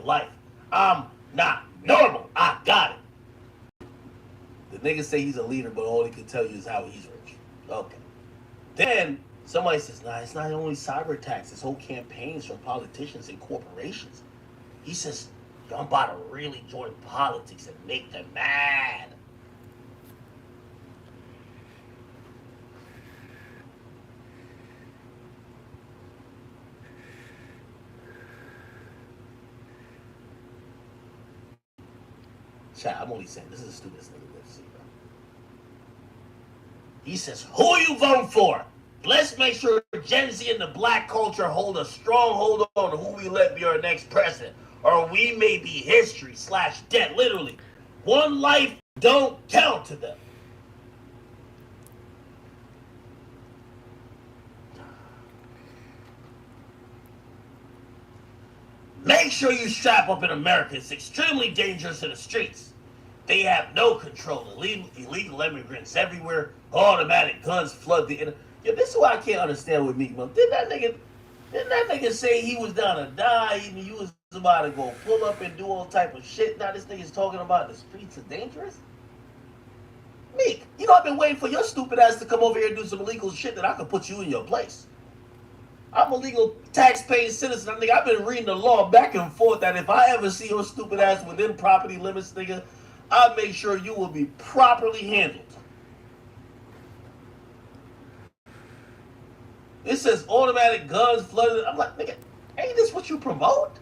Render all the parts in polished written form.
real life. I'm not normal. I got it. The nigga say he's a leader, but all he can tell you is how he's rich. Okay. Then somebody says, nah, it's not only cyber attacks. It's whole campaigns from politicians and corporations. He says, yo, I'm about to really join politics and make them mad. Chat, I'm only saying, this is the stupidest thing I've ever seen, bro. He says, who are you voting for? Let's make sure Gen Z and the black culture hold a strong hold on who we let be our next president. Or we may be history / dead. Literally. One life don't count to them. Make sure you strap up in America. It's extremely dangerous in the streets. They have no control. Illegal immigrants everywhere. Automatic guns flood the internet. Yeah, this is why I can't understand with Meek Mill. Didn't that nigga say he was down to die? And he was about to go pull up and do all type of shit. Now this nigga's talking about the streets are dangerous? Meek, you know I've been waiting for your stupid ass to come over here and do some illegal shit that I could put you in your place. I'm a legal tax-paying citizen. Nigga, I've been reading the law back and forth that if I ever see your stupid ass within property limits, nigga, I'll make sure you will be properly handled. It says automatic guns flooded. I'm like, nigga, ain't this what you promote?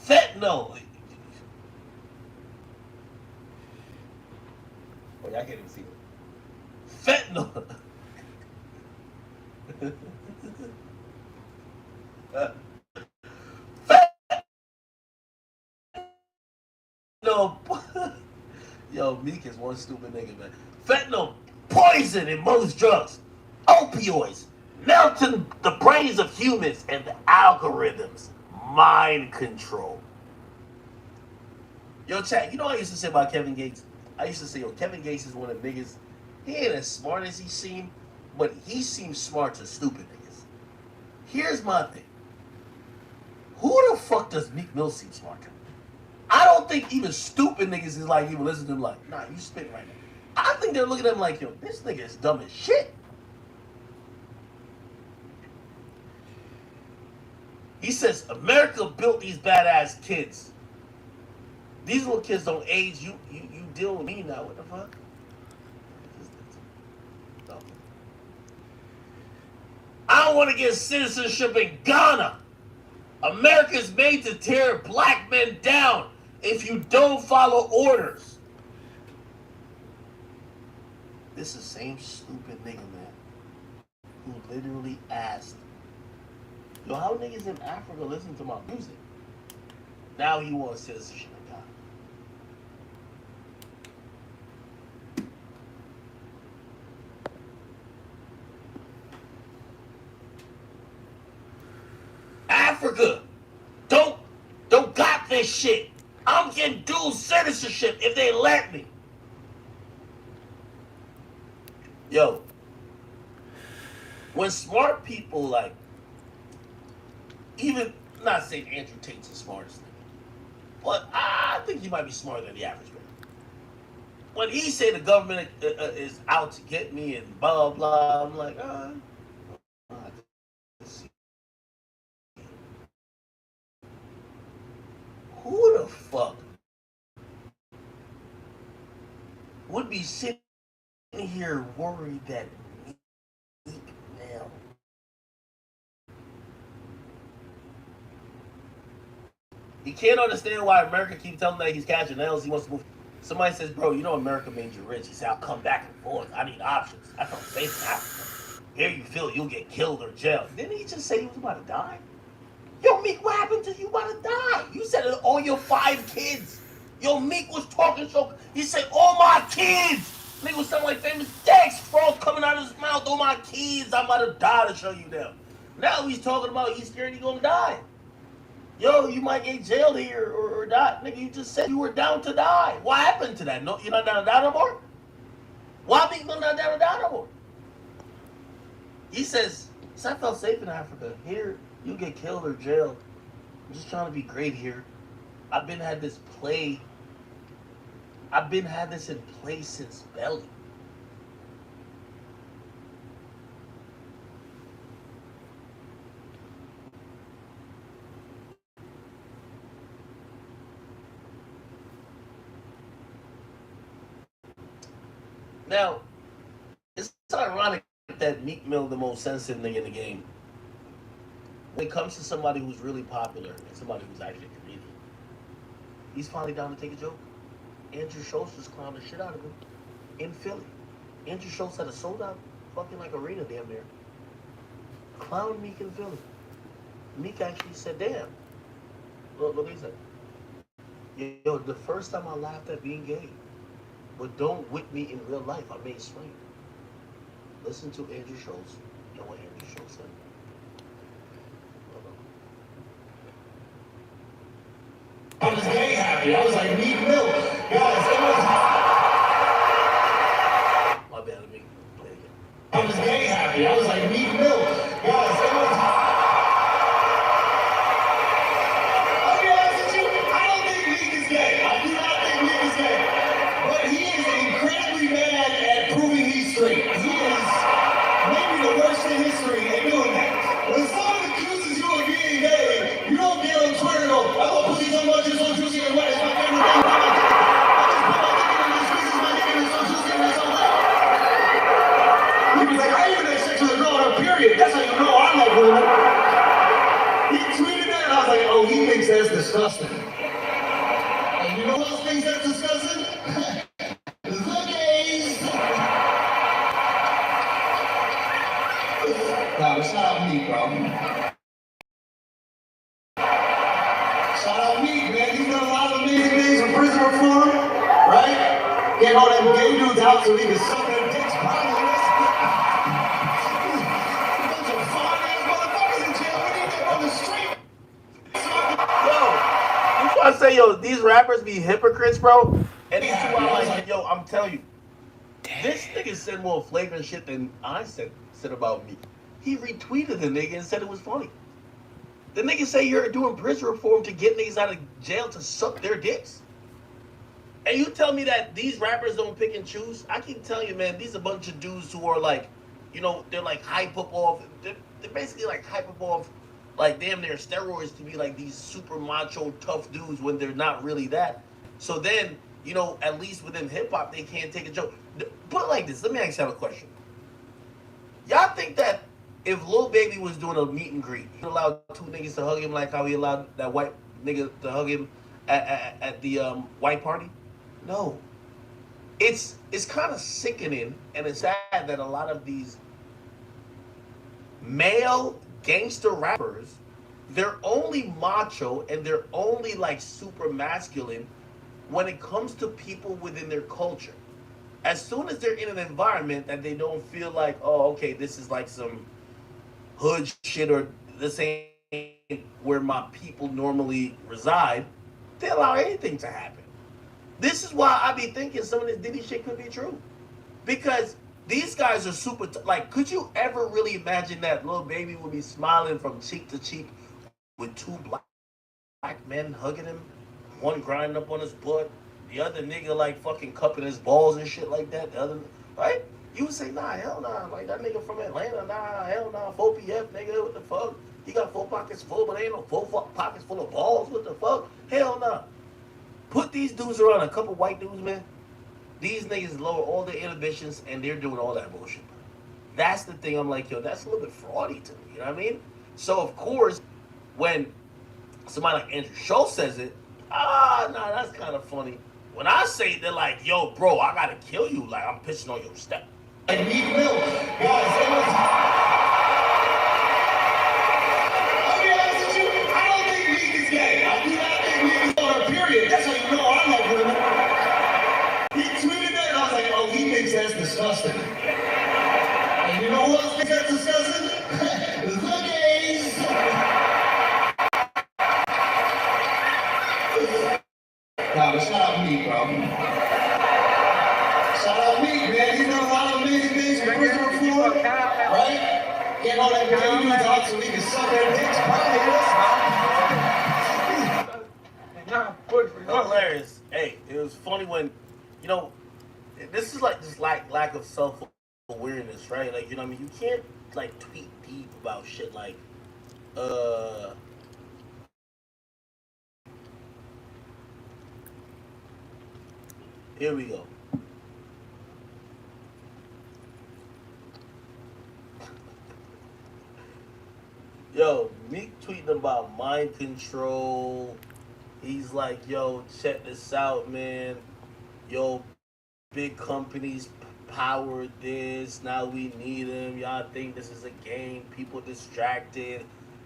Fentanyl. Oh, yeah, I can't even see it. Fentanyl. Fentanyl. Yo, Meek is one stupid nigga, man. Fentanyl, poison in most drugs. Opioids, melting the brains of humans, and the algorithms, mind control. Yo, chat, you know what I used to say about Kevin Gates? I used to say, yo, Kevin Gates is one of the niggas. He ain't as smart as he seemed, but he seems smart to stupid niggas. Here's my thing. Who the fuck does Meek Mill seem smart to? I don't think even stupid niggas is like, even listen to him like, nah, you spitting right now. I think they're looking at him like, yo, this nigga is dumb as shit. He says, America built these badass kids. These little kids don't age. You deal with me now. What the fuck? I don't want to get citizenship in Ghana. America's made to tear black men down if you don't follow orders. This is the same stupid nigga, man, who literally asked, yo, how niggas in Africa listen to my music? Now he wants citizenship in Ghana. Africa, don't got this shit. I'm getting dual citizenship if they let me. Yo, when smart people like, even, I'm not saying Andrew Tate's the smartest nigga, but I think he might be smarter than the average man. When he say the government is out to get me and blah, blah, I'm like, who the fuck would be sitting here worried that Meek Mill he can't understand why America keeps telling him that he's catching L's, he wants to move. Somebody says, bro, you know America made you rich. He said, I'll come back and forth. I need options. I felt safe in Africa. Here you feel you'll get killed or jailed. Didn't he just say he was about to die? Yo, Meek, what happened to you about to die? You said it, all your 5 kids. Yo, Meek was talking so... He said, all my kids. Nigga was sounding like Famous Dex, frog coming out of his mouth. All my kids, I'm about to die to show you them. Now he's talking about he's scared he's gonna die. Yo, you might get jailed here or die. Nigga, you just said you were down to die. What happened to that? No, you're not down to die no more? Why Meek Mill not down to die no more? He says, I felt safe in Africa. Here, you get killed or jailed. I'm just trying to be great here. I've been had this play. I've been had this in play since Belly. Now, it's ironic that Meek Mill, the most sensitive nigga in the game, when it comes to somebody who's really popular and somebody who's actually a comedian, he's finally down to take a joke. Andrew Schultz just clowned the shit out of him in Philly. Andrew Schultz had a sold out fucking like arena damn near. Clown Meek in Philly. Meek actually said, damn. Look what he said. Yo, the first time I laughed at being gay, but don't whip me in real life. I may swing. Listen to Andrew Schultz and what Andrew Schultz said. I was gay happy. I was like, Meek Mill. Guys, it was... My bad, let me play again. I was gay happy. I was like, Meek Mill. Guys, it was... I'll be honest with you, I don't think Meek is gay. I do not think Meek is gay. But he is incredibly mad at proving he's straight. He is maybe the worst in history at doing that. When someone accuses you of being gay, you don't get on Twitter and go, I love pussy so much, it's so juicy and wet, it's my favorite thing. He was like, I even had sex with a girl on her period. That's how you know I love women. He tweeted that and I was like, oh, he thinks that's disgusting. And you know who else thinks that's disgusting? The gays. Nah, shout out me, bro. Shout out Meek, man. He's done a lot of amazing things for prison reform, right? Getting all them gay dudes out so he can suck their dicks properly. A bunch of fine-ass motherfuckers in jail. We need them on the street. Yo, I say, yo, these rappers be hypocrites, bro. And these two are like, yo, I'm telling you, this nigga said more flagrant shit than I said about me. He retweeted the nigga and said it was funny. The niggas say you're doing prison reform to get niggas out of jail to suck their dicks. And you tell me that these rappers don't pick and choose? I can tell you, man, these are a bunch of dudes who are like, you know, they're like hype up off. They're basically like hype up off, like damn near steroids to be like these super macho tough dudes when they're not really that. So then, you know, at least within hip hop, they can't take a joke. Put it like this. Let me ask you a question. Y'all think that if Lil Baby was doing a meet and greet, he allowed two niggas to hug him like how he allowed that white nigga to hug him at the white party? No. It's kind of sickening, and it's sad that a lot of these male gangster rappers, they're only macho and they're only like super masculine when it comes to people within their culture. As soon as they're in an environment that they don't feel like, oh, okay, this is like some hood shit or this ain't where my people normally reside, they allow anything to happen. This is why I be thinking some of this Diddy shit could be true. Because these guys are super, like, could you ever really imagine that Lil Baby would be smiling from cheek to cheek with two black men hugging him, one grinding up on his butt, the other nigga like fucking cupping his balls and shit like that, the other, right? You would say, nah, hell nah, like that nigga from Atlanta, nah, hell nah, 4PF nigga, what the fuck? He got 4 pockets full, but ain't no 4 pockets full of balls, what the fuck? Hell nah. Put these dudes around a couple white dudes, man. These niggas lower all their inhibitions and they're doing all that bullshit. That's the thing. I'm like, yo, that's a little bit fraudy to me. You know what I mean? So, of course, when somebody like Andrew Schultz says it, nah, that's kind of funny. When I say it, they're like, yo, bro, I gotta kill you. Like, I'm pissing on your step. And Meek Mill, guys, it was... I'll be honest with you, I don't think Meek is gay. I do not think Meek is on her period. That's how you know I love women. He tweeted that and I was like, oh, he thinks that's disgusting. And you know who else thinks that's disgusting? The gays. Nah, but shout out Meek, bro. Shout out Meek, man. He's done a lot of amazing things for prison reform, right? Getting all that gay dudes out so we can suck their dicks properly. hilarious. Hey, it was funny when, you know, this is like just lack of self awareness, right? Like, you know what I mean? You can't like tweet deep about shit like, uh, here we go. Yo, Meek tweeting about mind control. He's like, yo, check this out, man. Yo, big companies power this. Now we need them. Y'all think this is a game? People distracted.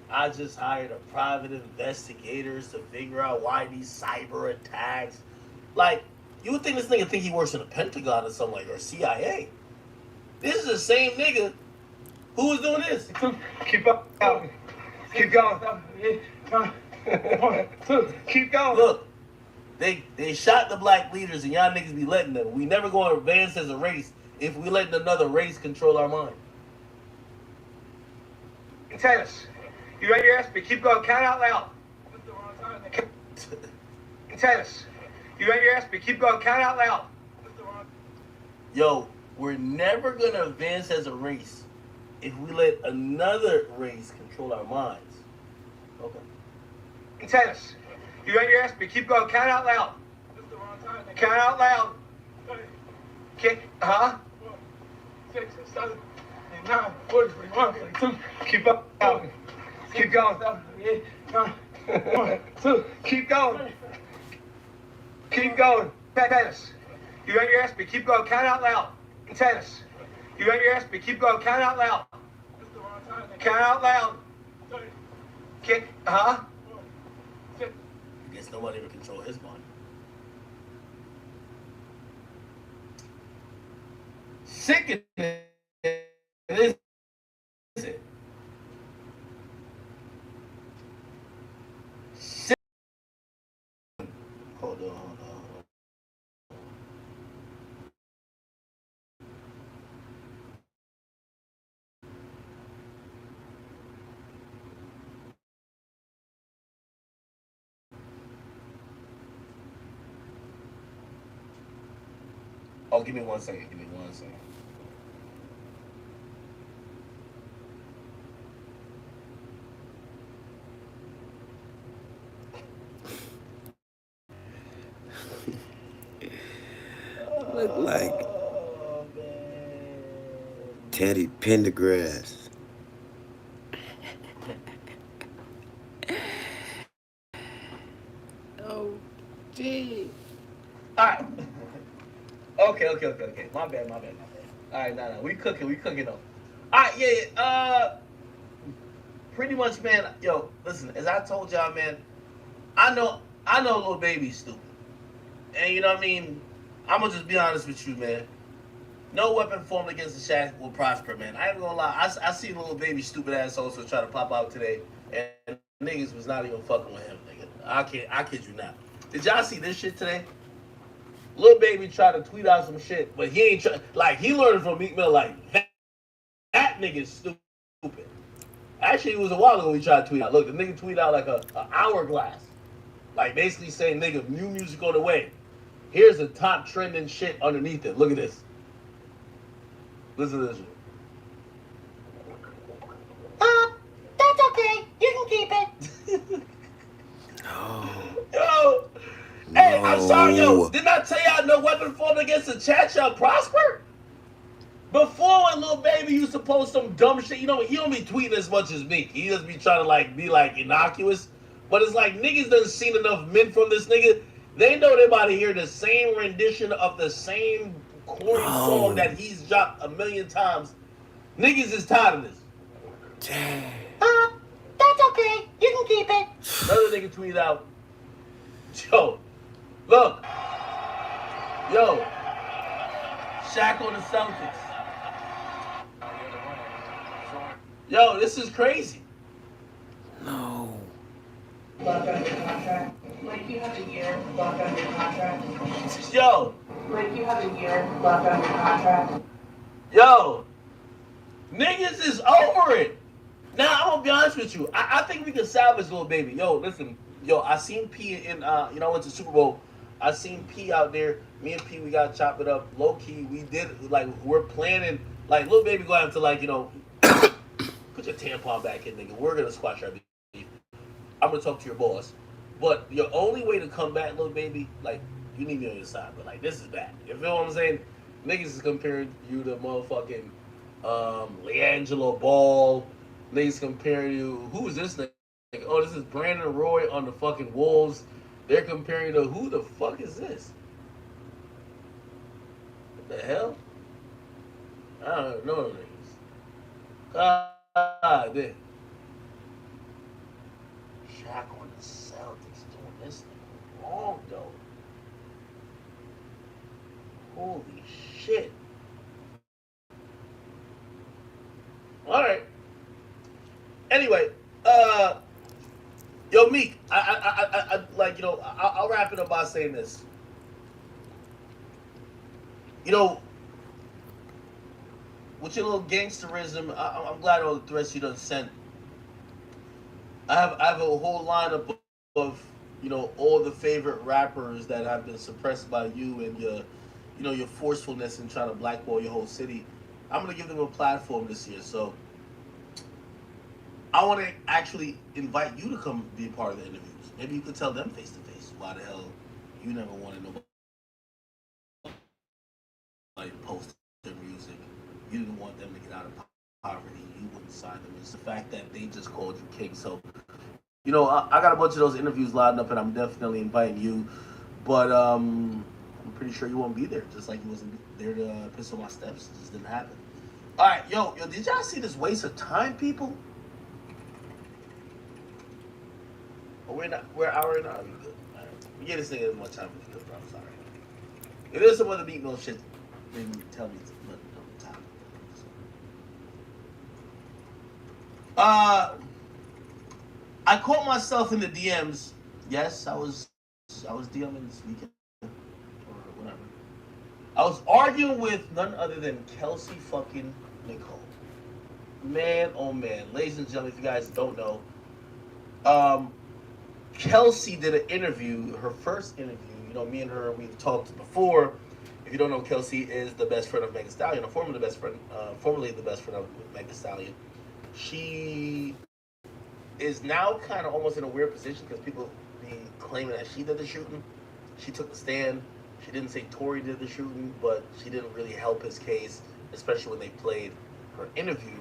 I just hired a private investigators to figure out why these cyber attacks. Like, you would think this nigga think he works in the Pentagon or something like, or CIA. This is the same nigga who was doing this. Keep up. Keep going. Keep going. Look, they shot the black leaders and y'all niggas be letting them. We never going to advance as a race if we let another race control our mind. Tennis. You ready to ask me? Keep going. Count out loud. Tennis. You ready to ask me? Keep going. Count out loud. Yo, we're never going to advance as a race if we let another race control our minds. Okay. Tennis. You ready to ask me? Keep going. Count out loud. Count out loud. Kick. Huh? 6, 7, 8, 9, 40, 41, 42. Keep up. Keep going. 8, 9, 1, 2. Keep going. Keep going. Tennis. You ready to ask me? Keep going. Count out loud. Tennis. You ready to ask me? Keep going. Count out loud. Count out loud. Kick. Huh? I guess nobody ever control his mind. Sickening, is it? Hold on. Oh, give me 1 second. Give me 1 second. Look like Teddy Pendergrass. Oh, gee. All right. Okay. My bad. All right, no. We cooking though. All right, yeah. Pretty much, man. Yo, listen. As I told y'all, man, I know, Lil Baby's stupid, and you know what I mean. I'm gonna just be honest with you, man. No weapon formed against the Shaq will prosper, man. I ain't gonna lie. I seen Lil Baby stupid ass also try to pop out today, and niggas was not even fucking with him, nigga. I kid you not. Did y'all see this shit today? Lil Baby tried to tweet out some shit, but he ain't try. Like, he learned from Meek Mill, like, that nigga's stupid. Actually, it was a while ago he tried to tweet out. Look, the nigga tweet out like a hourglass. Like, basically saying, nigga, new music on the way. Here's the top trending shit underneath it. Look at this. Listen to this shit. That's okay. You can keep it. Yo. Hey, I'm sorry, yo. Didn't I tell y'all no weapon formed against the chat shall prosper? Before, when Lil Baby used to post some dumb shit, you know, he don't be tweeting as much as me. He just be trying to be innocuous. But it's like niggas done seen enough men from this nigga. They know they about to hear the same rendition of the same corny song that he's dropped 1,000,000 times. Niggas is tired of this. That's okay. You can keep it. Another nigga tweet out, yo, look, yo, Shaq on the Celtics. Yo, this is crazy. No. Lock on your contract. Like you have a year, lock on your contract. Yo, Like you have a year, lock on your contract. yo, niggas is over it. Now, I'm gonna be honest with you. I think we can salvage Lil Baby. Yo, listen, Yo, I seen P in you know, I went to Super Bowl. I seen P out there. Me and P, we got to chop it up. Low key, we did like we're planning. Like little baby going to like, you know, put your tampon back in, nigga. We're gonna squash our beef. I'm gonna talk to your boss. But your only way to come back, little baby, like you need me on your side. But like this is bad. You feel what I'm saying? Niggas is comparing you to motherfucking LeAngelo Ball. Niggas comparing you. Who is this nigga? Like, oh, this is Brandon Roy on the fucking Wolves. They're comparing to who the fuck is this? What the hell? I don't know niggas. God damn. Shaq on the Celtics doing this thing wrong though. Holy shit. Alright. Anyway, yo, Meek, I like, you know, I'll wrap it up by saying this. You know, with your little gangsterism, I'm glad all the threats you done sent. I have a whole lineup of, you know, all the favorite rappers that have been suppressed by you and your, you know, your forcefulness in trying to blackball your whole city. I'm gonna give them a platform this year, so I want to actually invite you to come be a part of the interviews. Maybe you could tell them face to face why the hell you never wanted nobody to post their music. You didn't want them to get out of poverty. You wouldn't sign them. It's the fact that they just called you king. So, you know, I got a bunch of those interviews lined up, and I'm definitely inviting you. But I'm pretty sure you won't be there, just like you wasn't there to piss on my steps. It just didn't happen. All right, yo, did y'all see this waste of time, people? We're an hour in. Are we good? Right. We get this thing as much time as we good, bro. I'm sorry. If there's some other Meek Mill shit, then tell me to let time. I caught myself in the DMs. Yes, I was DMing this weekend or whatever. I was arguing with none other than Kelsey fucking Nicole. Man, oh man, ladies and gentlemen, if you guys don't know, Kelsey did an interview, her first interview. You know, me and her, we've talked before. If you don't know, Kelsey is the best friend of Megan Thee Stallion, or formerly the best friend of Megan Thee Stallion. She is now kind of almost in a weird position because people be claiming that she did the shooting. She took the stand. She didn't say Tory did the shooting, but she didn't really help his case, especially when they played her interview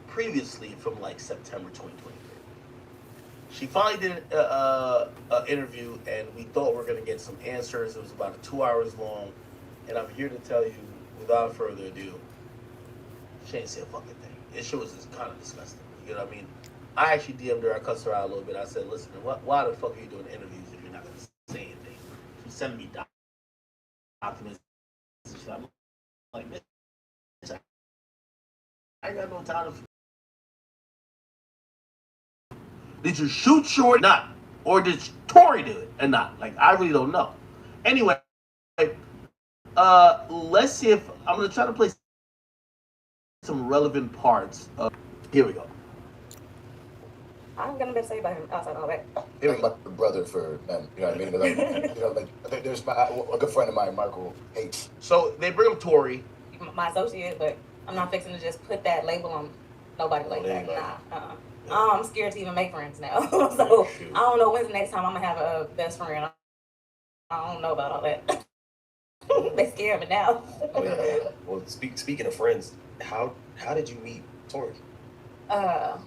previously from like September 2023. She finally did an interview, and we thought we were going to get some answers. It was about 2 hours long, and I'm here to tell you, without further ado, she ain't say a fucking thing. This shit was just kind of disgusting. You know what I mean? I actually DM'd her. I cussed her out a little bit. I said, listen, why the fuck are you doing interviews if you're not going to say anything? She's sending me documents. I'm like, bitch, I ain't got no time to... Did you shoot Short or not? Or did Tory do it or not? Like, I really don't know. Anyway, let's see if... I'm going to try to play some relevant parts. Here we go. I'm gonna be say about him outside all that. Here we go. About the brother for men, you know what I mean? Like, you know, like there's a good friend of mine, Marco hates. So they bring up Tory. My associate, but I'm not fixing to just put that label on nobody like that. Nah. I'm scared to even make friends now. So I don't know when's the next time I'm gonna have a best friend. I don't know about all that. They scare me now. Oh, yeah. Well, speaking of friends, how did you meet Tory? I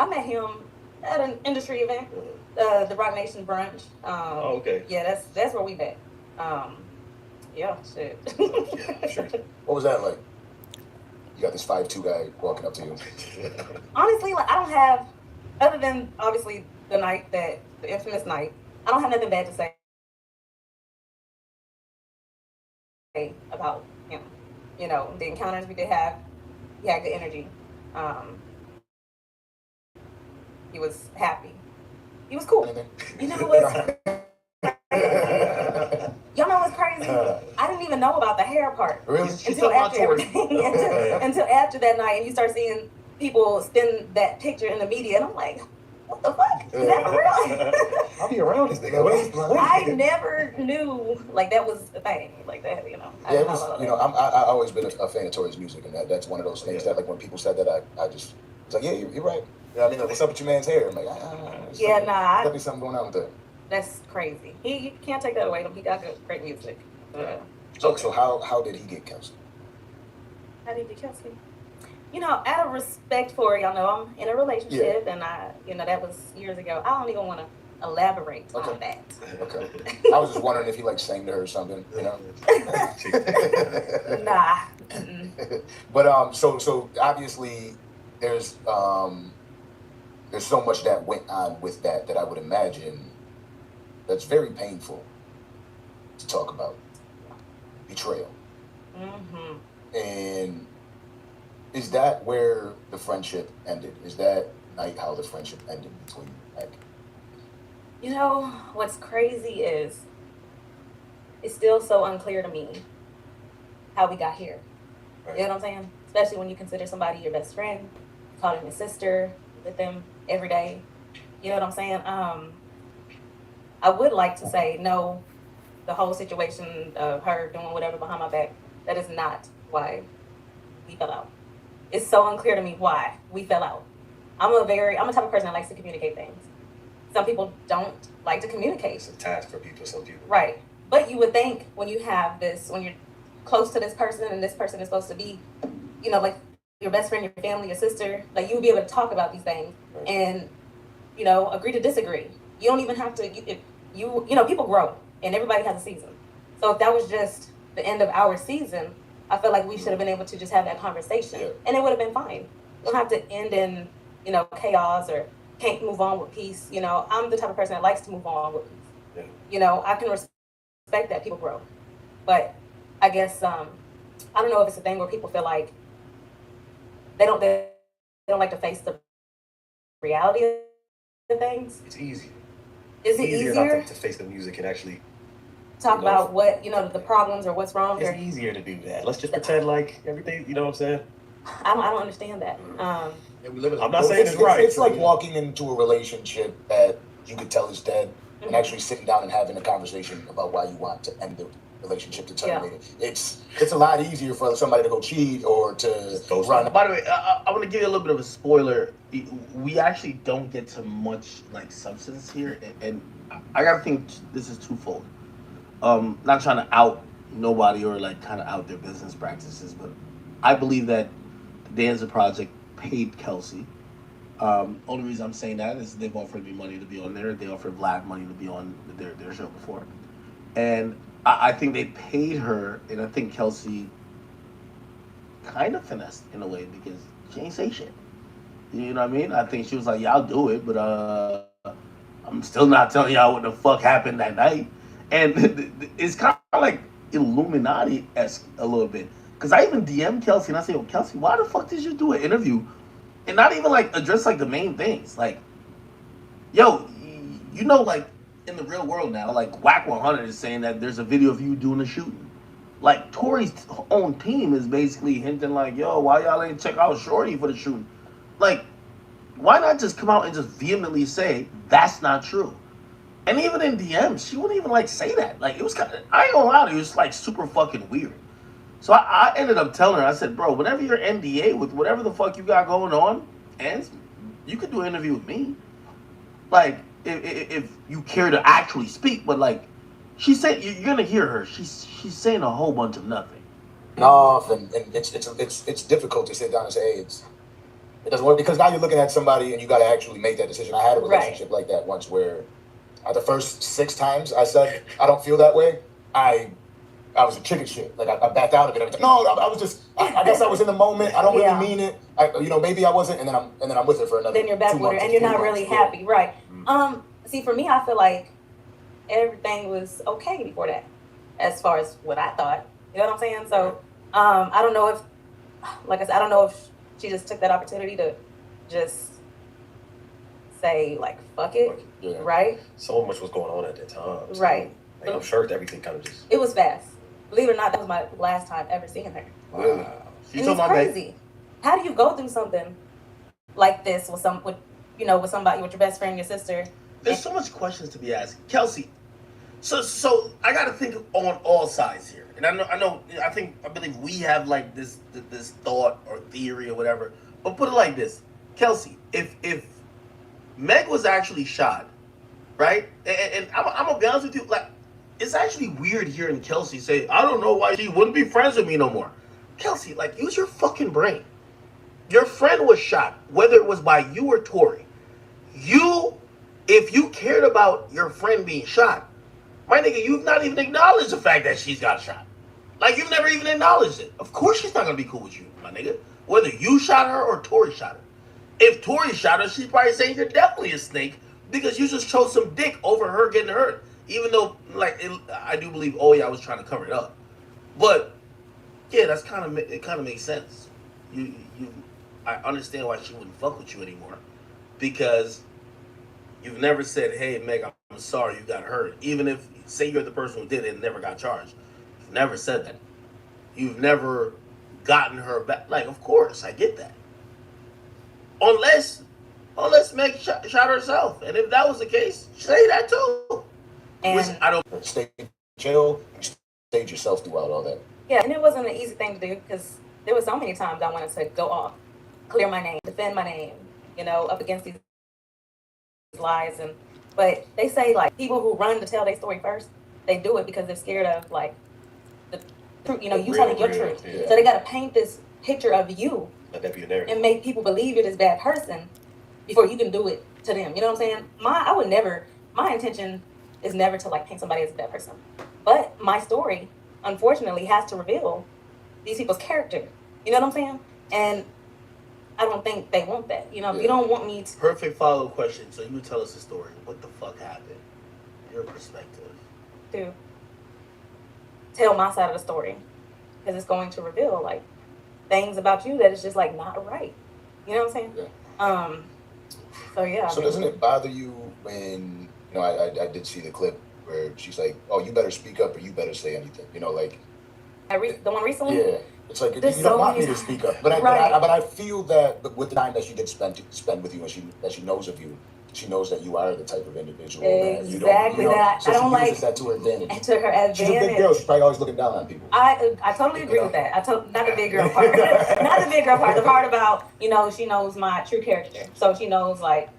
met him at an industry event, the Rock Nation brunch. Oh, okay. Yeah, that's where we met. Yeah, shit. Yeah, sure. What was that like? You got this 5'2" guy walking up to you. Honestly, like I don't have, other than obviously the infamous night, I don't have nothing bad to say about him. You know, the encounters we did have, he had good energy. He was happy. He was cool. You know what's y'all know what's crazy? I didn't even know about the hair part until after everything. until after that night, and you start seeing people spin that picture in the media, and I'm like, what the fuck? Is that for real? I'll be around this nigga. What is I never knew like that was a thing like that. You know. Yeah, it was. You know, I always been a fan of Tory's music, and that's one of those things that like when people said that, I just was like, yeah, you're right. You know what I mean, like, what's up with your man's hair? I'm like, yeah, nah. There'll be something going on with that. That's crazy. He can't take that away from him. He got great music. So how did he get Kelsey? How did he get Kelsey? You know, out of respect for, y'all know I'm in a relationship, and that was years ago. I don't even want to elaborate on that. Okay. I was just wondering if he like sang to her or something, you know? Nah. But so obviously there's so much that went on with that I would imagine that's very painful to talk about. Betrayal. Mm-hmm. And is that where the friendship ended? Is that night how the friendship ended between Meg? You know, what's crazy is it's still so unclear to me how we got here. Right. You know what I'm saying? Especially when you consider somebody your best friend, call them your sister, with them every day. You know what I'm saying? I would like to say no, the whole situation of her doing whatever behind my back, that is not why we fell out. It's so unclear to me why we fell out. I'm a type of person that likes to communicate things. Some people don't like to communicate. It's a task for people, some people. Right. But you would think when you have this, when you're close to this person and this person is supposed to be, you know, like your best friend, your family, your sister, like you would be able to talk about these things and, you know, agree to disagree. You don't even have to, you know, people grow and everybody has a season. So if that was just the end of our season, I feel like we should have been able to just have that conversation and it would have been fine. You don't have to end in, you know, chaos or can't move on with peace. You know, I'm the type of person that likes to move on with peace. Yeah. You know, I can respect that people grow. But I guess, I don't know if it's a thing where people feel like they don't like to face the reality of things. It's easier. Is it easier? easier Not to face the music and actually talk about what, you know, the problems or what's wrong? It's easier to do that. Let's just pretend like everything, you know what I'm saying? I don't understand that. I'm not saying it's right. It's like walking into a relationship that you could tell is dead and actually sitting down and having a conversation about why you want to end the relationship, to terminate it. It's a lot easier for somebody to go cheat or to run. By the way, I want to give you a little bit of a spoiler. We actually don't get to much like substance here, and I gotta think this is twofold. Not trying to out nobody or like kind of out their business practices, but I believe that the Danza Project paid Kelsey. Only reason I'm saying that is they've offered me money to be on there. They offered Vlad money to be on their show before, and I think they paid her, and I think Kelsey kind of finessed in a way because she ain't say shit. You know what I mean? I think she was like, yeah, I'll do it, but I'm still not telling y'all what the fuck happened that night. And it's kind of like Illuminati-esque a little bit. Because I even DM'd Kelsey and I said, yo, Kelsey, why the fuck did you do an interview and not even like address like the main things? Like, yo, you know, like in the real world now, like Whack 100 is saying that there's a video of you doing the shooting. Like Tory's own team is basically hinting like, yo, why y'all ain't check out Shorty for the shooting? Like, why not just come out and just vehemently say that's not true? And even in DMs, she wouldn't even like say that. Like, it was kind of, I ain't gonna lie to you, it was like super fucking weird. So I ended up telling her, I said, bro, whenever you're NDA with whatever the fuck you got going on, and you could do an interview with me. Like, if you care to actually speak, but like, she said, you're gonna hear her. She's saying a whole bunch of nothing. Off, and it's difficult to sit down and say, hey, it doesn't work, because now you're looking at somebody and you got to actually make that decision. I had a relationship like that once where the first 6 times I said I don't feel that way, I was a chicken shit. Like I backed out of it. I was like, no, I was just. I guess I was in the moment. I don't really mean it. Maybe I wasn't, and then I'm with her for another. Then you're back with her, and you're not really happy, right? See, for me, I feel like everything was okay before that, as far as what I thought. You know what I'm saying? So, I don't know if, like I said, I don't know if she just took that opportunity to just say like fuck it, right? So much was going on at that time. So, right. Like, I'm sure everything kind of just. It was fast. Believe it or not, that was my last time ever seeing her. Wow. She and it's crazy. How do you go through something like this with with somebody, with your best friend, your sister. There's so much questions to be asked, Kelsey. So I got to think on all sides here, and I believe we have like this thought or theory or whatever. But put it like this, Kelsey, if Meg was actually shot, right? And I'm gonna be honest with you, like, it's actually weird hearing Kelsey say, I don't know why she wouldn't be friends with me no more. Kelsey, like, use your fucking brain. Your friend was shot, whether it was by you or Tori. If you cared about your friend being shot, my nigga, you've not even acknowledged the fact that she's got shot. Like, you've never even acknowledged it. Of course she's not gonna be cool with you, my nigga. Whether you shot her or Tori shot her. If Tori shot her, she's probably saying you're definitely a snake because you just chose some dick over her getting hurt. Even though, like, I do believe I was trying to cover it up. But, yeah, it kind of makes sense. I understand why she wouldn't fuck with you anymore. Because you've never said, hey, Meg, I'm sorry you got hurt. Even if, say you're the person who did it and never got charged. You've never said that. You've never gotten her back. Like, of course, I get that. Unless Meg shot herself. And if that was the case, say that too. And which I don't... Stay chill, stayed yourself throughout all that. Yeah, and it wasn't an easy thing to do because there were so many times I wanted to go off, clear my name, defend my name, up against these lies. But they say, like, people who run to tell their story first, they do it because they're scared of, like, the truth, you telling your truth. Yeah. So they got to paint this picture of you Let that be your narrative. and make people believe you're this bad person before you can do it to them. You know what I'm saying? My intention is never to, like, paint somebody as a bad person. But my story, unfortunately, has to reveal these people's character. You know what I'm saying? And I don't think they want that. You don't want me to... Perfect follow-up question. So you tell us the story. What the fuck happened? Your perspective. to tell my side of the story. Because it's going to reveal, like, things about you that is just, like, not right. You know what I'm saying? Yeah. So, yeah. So doesn't it bother you when, I did see the clip where she's like, oh, you better speak up or you better say anything. Like... the one recently? Yeah. It's like, you There's don't so want me many to speak up. But Right. I feel that with the time that she did spend with you and that she knows of you, she knows that you are the type of individual that you don't... Exactly that. So I don't she uses that to her advantage. And to her advantage. She's a big girl. She's probably always looking down on people. I totally agree with that. Not the big girl part. Not the big girl part. The part about, she knows my true character. So she knows, like,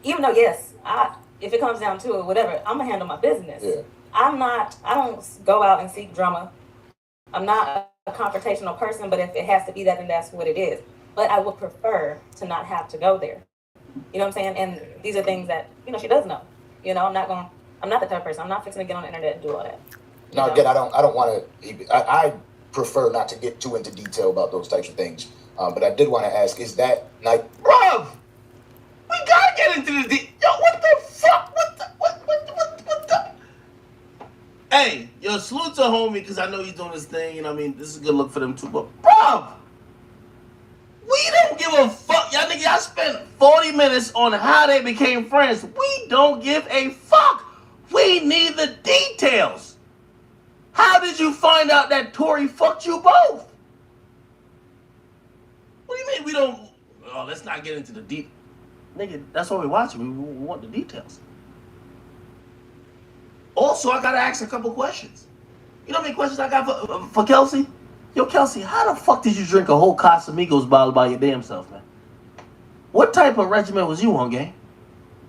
even though, yes, if it comes down to it, whatever, I'm going to handle my business. Yeah. I don't go out and seek drama. I'm not a confrontational person, but if it has to be that, then that's what it is. But I would prefer to not have to go there. You know what I'm saying? And these are things that, she does know. I'm not the type of person. I'm not fixing to get on the internet and do all that. Now, again, I don't want to... I prefer not to get too into detail about those types of things. But I did want to ask, is that night... Bruv! We gotta get into the Yo, what the fuck? What the... Hey, salute to homie, because I know he's doing his thing, and this is a good look for them too, but bruv! We don't give a fuck. Y'all spent 40 minutes on how they became friends. We don't give a fuck. We need the details. How did you find out that Tori fucked you both? What do you mean we don't... Oh, let's not get into the deep... Nigga, that's what we're watching. We want the details. Also, I gotta ask a couple questions. You know how many questions I got for Kelsey? Yo, Kelsey, how the fuck did you drink a whole Casamigos bottle by your damn self, man? What type of regimen was you on, gang?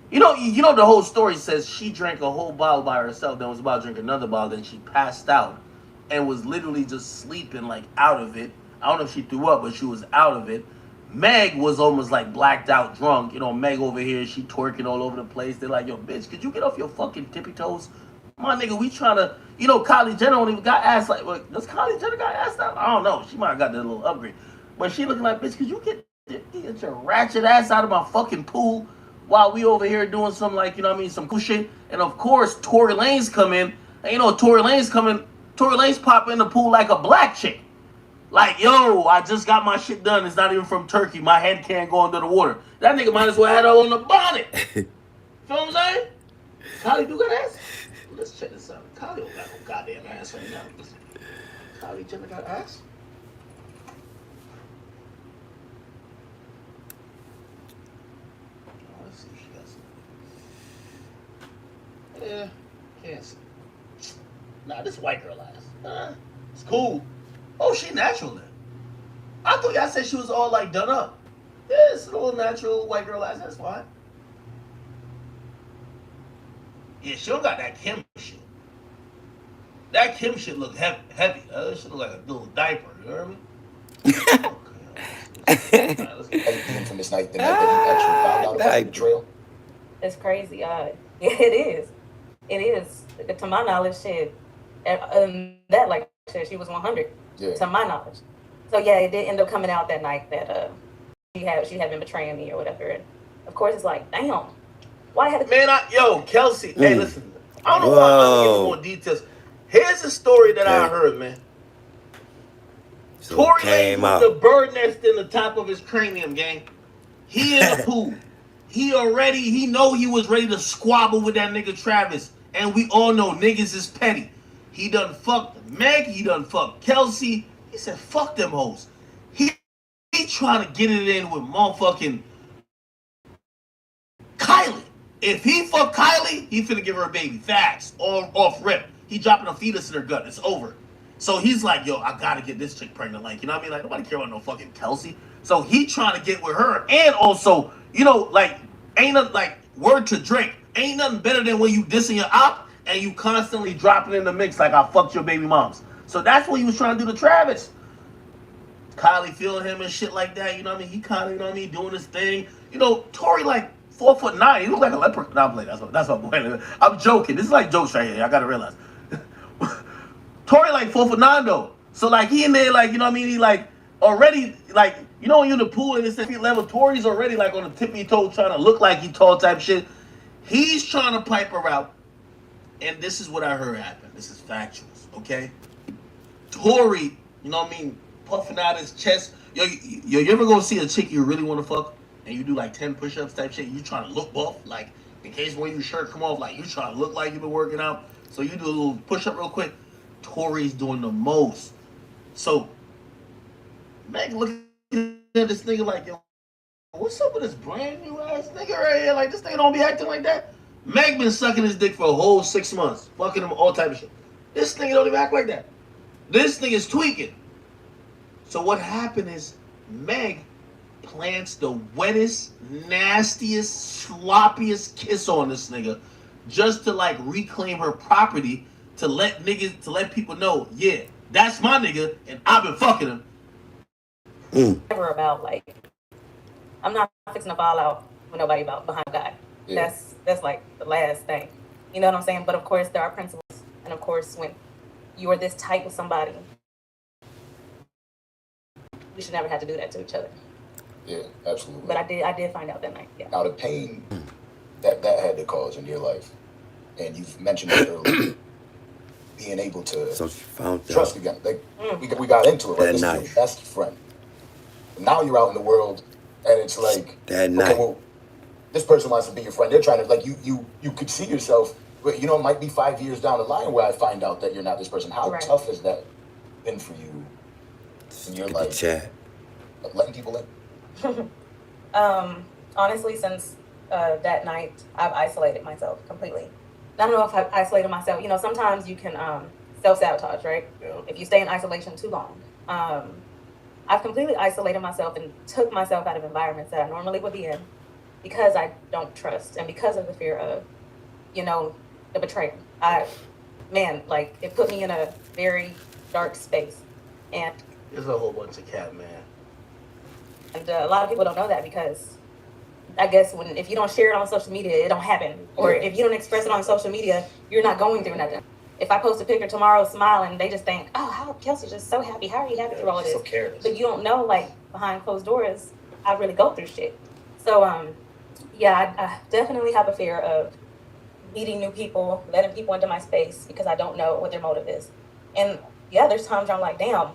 You know the whole story says she drank a whole bottle by herself, then was about to drink another bottle, then she passed out and was literally just sleeping, like, out of it. I don't know if she threw up, but she was out of it. Meg was almost like blacked out drunk. Meg over here, she twerking all over the place. They're like, yo, bitch, could you get off your fucking tippy toes? My nigga, we trying to, Kylie Jenner only got asked, like, what, does Kylie Jenner got asked out? I don't know. She might have got that little upgrade. But she looking like, bitch, could you get your ratchet ass out of my fucking pool while we over here doing some, like, some cool shit? And of course, Tory Lanez come in. And Tory Lanez coming, Tory Lanez pop in the pool like a black chick. Like, yo, I just got my shit done. It's not even from Turkey. My head can't go under the water. That nigga might as well have her on the bonnet. Feel what I'm saying? Kylie do got ass? Let's check this out. Kylie don't got no goddamn ass right now. Kylie Jenner got ass? Nah, this white girl ass. It's cool. Oh, she natural then. I thought y'all said she was all like done up. Yeah, it's a little natural white girl ass. That's fine. Yeah, she don't got that Kim shit. That Kim shit look heavy. That shit look like a little diaper. You know what I mean? Okay, let's go. From this night, the night that you actually found out about the betrayal. It's crazy. Yeah, it is. It is. To my knowledge, shit. That like shit, she was 100. Yeah. To my knowledge. So yeah, it did end up coming out that night that she had been betraying me or whatever. And of course, it's like, damn, why had yo, Kelsey. Hey, listen. I don't know why I'm not giving more details. Here's a story that I heard, man. So Tory came Lanez out. with the bird nest in the top of his cranium, gang. He in the pool. He know he was ready to squabble with that nigga Travis. And we all know niggas is petty. He done fucked Meg. He done fucked Kelsey. He said, fuck them hoes. He trying to get it in with motherfucking Kylie. If he fuck Kylie, he finna give her a baby. Facts. Off rip. He dropping a fetus in her gut. It's over. So he's like, yo, I gotta get this chick pregnant. Like, you know what I mean? Like, nobody care about no fucking Kelsey. So he trying to get with her. And also, you know, like, ain't nothing, like, word to Drake. Ain't nothing better than when you dissing your op and you constantly dropping in the mix like I fucked your baby moms. So that's what he was trying to do to Travis. Kylie feeling him and shit like that. You know what I mean? He kind of, you know what I mean, doing his thing. You know, Tory like 4'9". He look like a leopard. No, I'm playing. That's my boy. I'm joking. This is like jokes right here. I gotta realize. Tory like 4'9" though. So like he in there like, you know what I mean? He like already like, you know when you're in the pool and it's 6 feet level, Tory's already like on the tippy toe trying to look like he tall type shit. He's trying to pipe her out. And this is what I heard happen. This is factuals, okay? Tory, you know what I mean, puffing out his chest. Yo, you ever go see a chick you really want to fuck and you do like 10 push-ups type shit? You trying to look buff, like in case when your shirt come off, like you trying to look like you've been working out. So you do a little push-up real quick. Tory's doing the most. So Meg looking at this nigga like, yo, what's up with this brand new ass nigga right here? Like this nigga don't be acting like that. Meg been sucking his dick for a whole 6 months, fucking him all type of shit. This nigga don't even act like that. This nigga's tweaking. So what happened is Meg plants the wettest, nastiest, sloppiest kiss on this nigga just to like reclaim her property to let people know, yeah, that's my nigga and I've been fucking him. Never about like, I'm not fixing to fall out with nobody about behind God. Yeah. That's like the last thing. You know what I'm saying? But of course there are principles. And of course when you are this tight with somebody, we should never have to do that to each other. Yeah, absolutely. But I did find out that night. Yeah. Now the pain that had to cause in your life, and you've mentioned it earlier, being able to So she found trust out again. Like we got into it, right? That This night. is your best friend. Now you're out in the world, and it's like that okay, night. well, this person wants to be your friend. They're trying to like you could see yourself. But you know, it might be 5 years down the line where I find out that you're not this person. How Right. tough has that been for you in your Get the life? chat. Letting people in. Honestly, since that night, I've isolated myself completely. I don't know if I've isolated myself. You know, sometimes you can self-sabotage, right? Yeah. If you stay in isolation too long. I've completely isolated myself and took myself out of environments that I normally would be in because I don't trust and because of the fear of, you know, the betrayal. Like, it put me in a very dark space. And There's a whole bunch of cat, man. a lot of people don't know that because I guess if you don't share it on social media, it don't happen. Or if you don't express it on social media, you're not going through nothing. If I post a picture tomorrow smiling, they just think, oh, how Kelsey's just so happy. How are you happy through all of this? So careless. But you don't know, like, behind closed doors, I really go through shit. So, I definitely have a fear of meeting new people, letting people into my space because I don't know what their motive is. And yeah, there's times where I'm like, damn,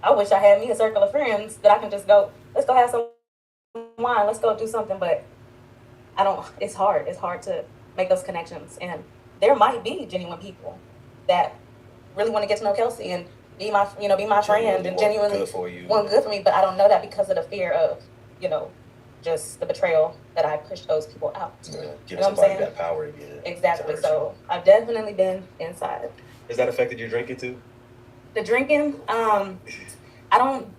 I wish I had me a circle of friends that I can just go, let's go have some wine, let's go do something. But it's hard. It's hard to make those connections. And there might be genuine people that really want to get to know Kelsey and be my friend and genuinely want good for me. But I don't know that because of the fear of, just the betrayal that I pushed those people out. Yeah, You give know what I'm somebody saying? that power again. Exactly. So I've definitely been inside. Has that affected your drinking too? The drinking, I don't.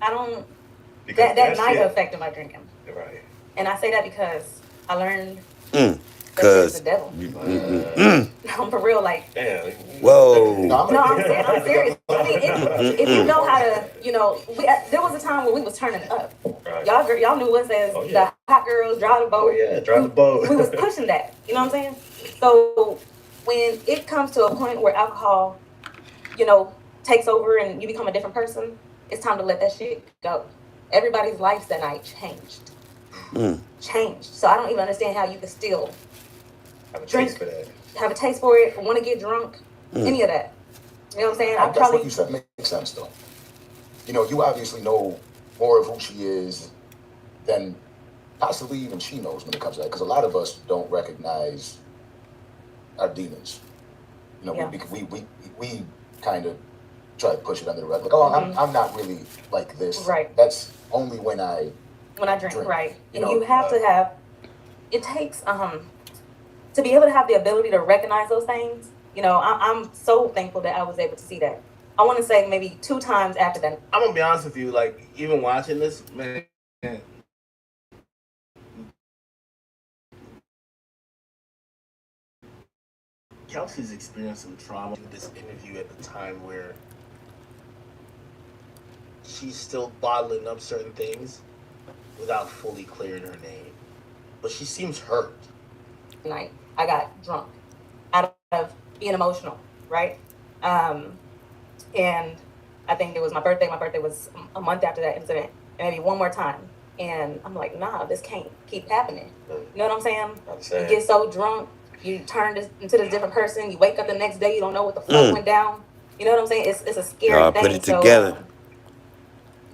Because That night shit- affected my drinking, Right. and I say that because I learned that Cause shit's the devil. mm. I'm for real, like. Damn. Whoa. No, I'm serious. I mean, if you know how to, there was a time when we was turning up. Right. Y'all knew us as Oh, yeah. the hot girls, drive the boat. Oh yeah, drive the boat. We was pushing that. You know what I'm saying? So when it comes to a point where alcohol, takes over and you become a different person, it's time to let that shit go. Everybody's lives that night changed. Changed. So I don't even understand how you could still Have a drink. taste for that. Have a taste for it, want to get drunk, any of that. You know what I'm saying? That's what you said makes sense, though. You obviously know more of who she is than possibly even she knows when it comes to that, because a lot of us don't recognize our demons. Yeah. We kind of try to push it under the rug, like, oh, I'm not really like this. Right. That's only when I drink, drink, right? you And know, you have to have. It takes to be able to have the ability to recognize those things. I'm so thankful that I was able to see that. I want to say maybe 2 times after that. I'm gonna be honest with you, like even watching this, man. Kelsey's experienced some trauma in this interview at the time where she's still bottling up certain things without fully clearing her name. But she seems hurt. Night, I got drunk out of being emotional, right? And I think it was my birthday. My birthday was a month after that incident, and maybe one more time. And I'm like, nah, this can't keep happening. You know what I'm saying? You get so drunk, you turn into this different person. You wake up the next day, you don't know what the fuck went down. You know what I'm saying? It's a scary thing. Put it together.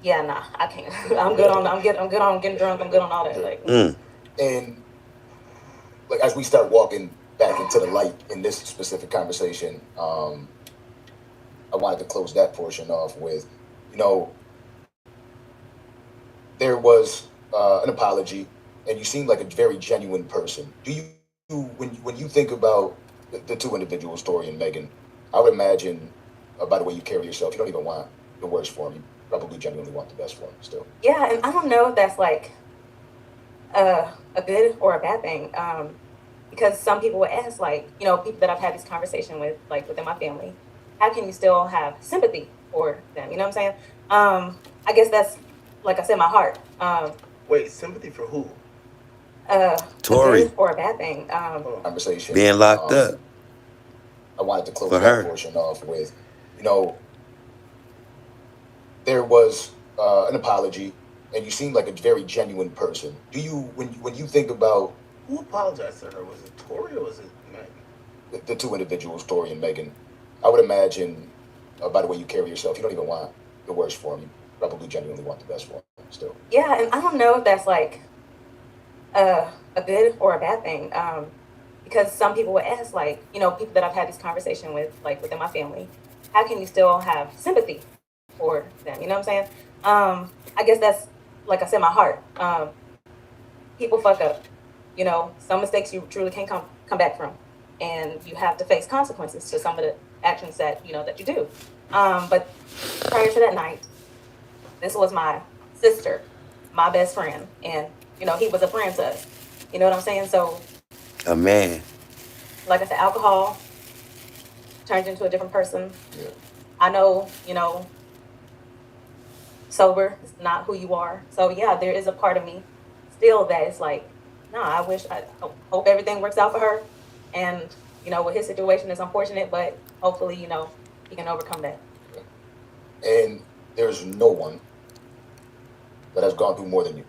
Yeah, nah, I can't. I'm good on getting drunk. I'm good on all that. Like, And like as we start walking back into the light in this specific conversation, I wanted to close that portion off with, there was an apology, and you seem like a very genuine person. Do you, when you think about the 2 individuals, Tory and Megan, I would imagine by the way you carry yourself, you don't even want the worst for them. You probably genuinely want the best for them still. yeah, and I don't know if that's like a good or a bad thing. Because some people would ask, like, people that I've had this conversation with, like within my family, how can you still have sympathy for them? You know what I'm saying? I guess that's, like I said, my heart. Wait, sympathy for who? Tory. A good or a bad thing. Conversation. Being locked up. I wanted to close For that her. portion off with, there was an apology, and you seem like a very genuine person. Do you, when you think about Who apologized to her? Was it Tory or was it Meg? the 2 individuals, Tory and Megan, I would imagine by the way you carry yourself, you don't even want the worst for them. You probably genuinely want the best for them still. Yeah, and I don't know if that's like a good or a bad thing. Because some people would ask, like, people that I've had this conversation with, like within my family, how can you still have sympathy for them? You know what I'm saying? I guess that's, like I said, my heart. People fuck up. Some mistakes you truly can't come back from, and you have to face consequences to some of the actions that that you do. But prior to that night, this was my sister, my best friend, and he was a friend to us. You know what I'm saying? So, A man. like I said, alcohol turned you into a different person. Yeah. I know, sober is not who you are. So yeah, there is a part of me still that is like, nah, I hope everything works out for her. And, with his situation is unfortunate, but hopefully, he can overcome that. And there's no one that has gone through more than you.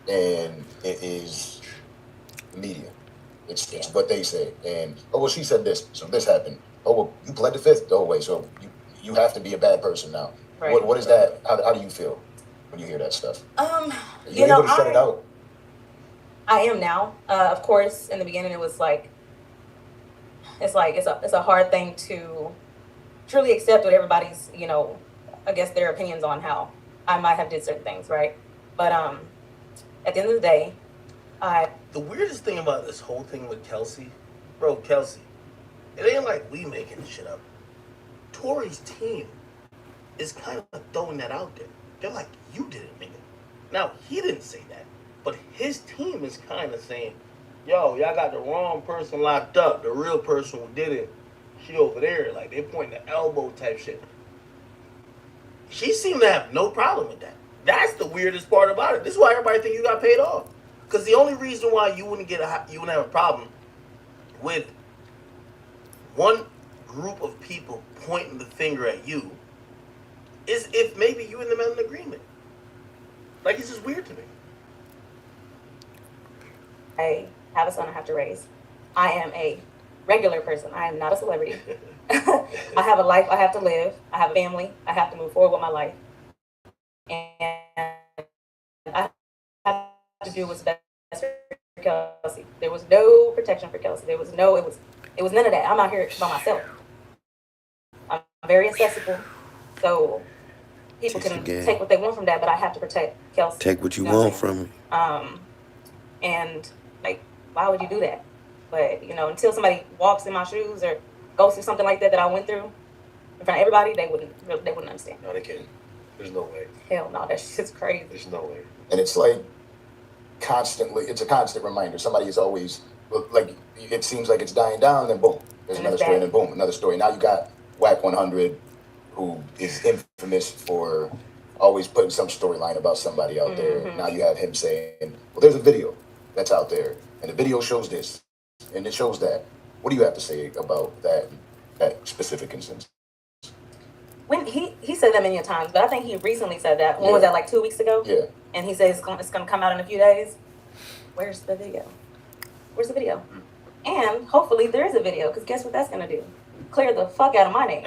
And it is media. It's what they say. And, oh, well, she said this, so this happened. Oh, well, you pled the 5th? Oh, wait, so you have to be a bad person now. Right. What is that? How do you feel when you hear that stuff? You able to shut it out? I am now. Of course, in the beginning, it was like, it's a hard thing to truly accept what everybody's, I guess their opinions on how I might have did certain things, right? But at the end of the day, The weirdest thing about this whole thing with Kelsey, bro, Kelsey, it ain't like we making this shit up. Tory's team is kind of throwing that out there. They're like, you did it, nigga. Now, he didn't say that, but his team is kind of saying, yo, y'all got the wrong person locked up. The real person who did it, she over there. Like, they pointing the elbow type shit. She seemed to have no problem with that. That's the weirdest part about it. This is why everybody thinks you got paid off. Because the only reason why you wouldn't have a problem with one group of people pointing the finger at you is if maybe you and them had an agreement. Like, it's just weird to me. I have a son I have to raise. I am a regular person. I am not a celebrity. I have a life I have to live. I have a family. I have to move forward with my life. And I have to do what's best for Kelsey. There was no protection for Kelsey. It was none of that. I'm out here by myself. I'm very accessible. So people can take what they want from that, but I have to protect Kelsey. Take what you want from me. And like, why would you do that? But until somebody walks in my shoes or goes through something like that I went through in front of everybody, they wouldn't understand. No, they can't. There's no way. Hell no, that shit's crazy. There's no way. And it's like it's a constant reminder. Somebody is always, like, it seems like it's dying down, then boom, there's another story, and then boom, another story. Now you got Wack 100, who is infamous for always putting some storyline about somebody out there. Now you have him saying, well, there's a video that's out there, and the video shows this, and it shows that. What do you have to say about that specific instance? When he said that many times, but I think he recently said that. When was that, like 2 weeks ago? Yeah. And he said it's going to come out in a few days. Where's the video? Where's the video? And hopefully there is a video, because guess what that's going to do? Clear the fuck out of my name.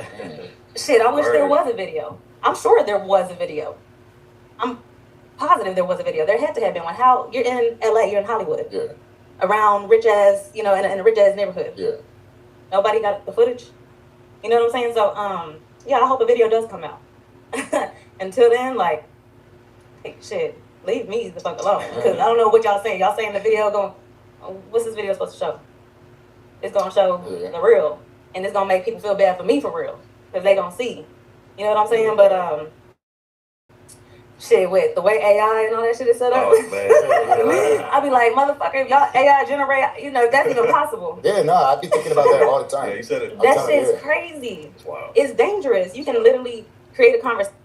Shit, I wish there was a video. I'm sure there was a video. I'm positive there was a video. There had to have been one. How you're in LA, you're in Hollywood. Yeah. Around rich ass, in a rich ass neighborhood. Yeah. Nobody got the footage. You know what I'm saying? So, yeah, I hope a video does come out. Until then, like, hey, shit, leave me the fuck alone. Because I don't know what y'all saying. Y'all saying the video going, what's this video supposed to show? It's going to show the real. And it's going to make people feel bad for me for real. Because they going to see. You know what I'm saying? But, shit, with the way AI and all that shit is set up, I be like, motherfucker, if y'all AI generate, that's even possible. Yeah, no, I be thinking about that all the time. Yeah, you said it. That shit's crazy. Wow. It's dangerous. You can literally create a conversation.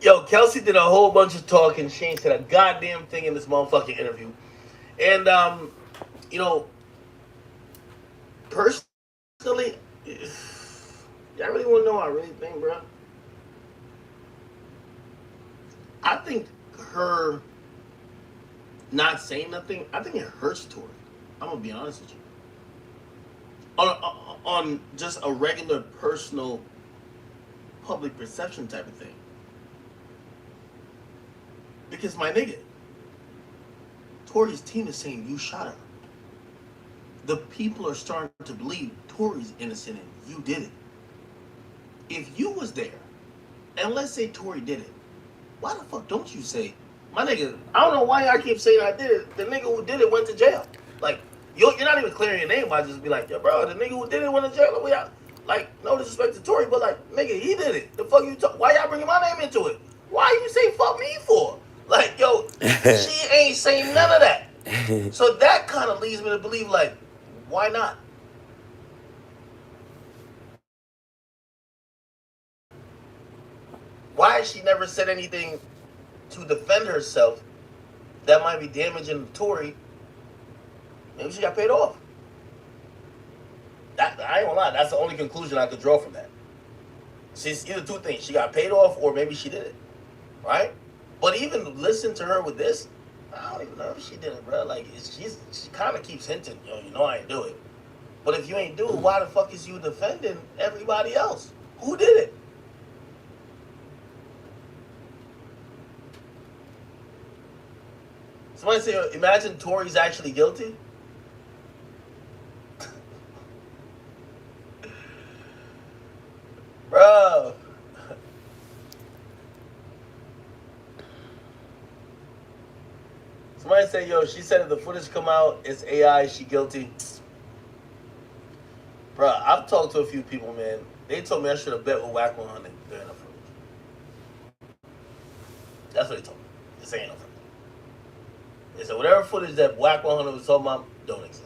Yo, Kelsey did a whole bunch of talking. She ain't said a goddamn thing in this motherfucking interview. And, personally, y'all really want to know what I really think, bro? I think her not saying nothing, I think it hurts Tory. I'm going to be honest with you. On just a regular personal public perception type of thing. Because my nigga, Tory's team is saying you shot her. The people are starting to believe Tory's innocent and you did it. If you was there, and let's say Tory did it, why the fuck don't you say, my nigga, I don't know why y'all keep saying I did it. The nigga who did it went to jail. Like, you're not even clearing your name by just be like, yo, bro, the nigga who did it went to jail. Like, no disrespect to Tory, but like, nigga, he did it. The fuck you why y'all bringing my name into it? Why you say fuck me for? Like, yo, she ain't saying none of that. So that kind of leads me to believe, like, why not? Why has she never said anything to defend herself that might be damaging to Tory? Maybe she got paid off. I ain't gonna lie, that's the only conclusion I could draw from that. She's either two things. She got paid off or maybe she did it. Right? But even listen to her with this, I don't even know if she did it, bro. Like, she kind of keeps hinting, yo, I ain't do it. But if you ain't do it, why the fuck is you defending everybody else? Who did it? Somebody say, imagine Tory's actually guilty. Bro. Somebody say, yo, she said if the footage come out, it's AI, she guilty. Bro, I've talked to a few people, man. They told me I should have bet with Whack 100 during the footage. That's what they told me. This ain't no footage. They said whatever footage that Whack 100 was talking about don't exist.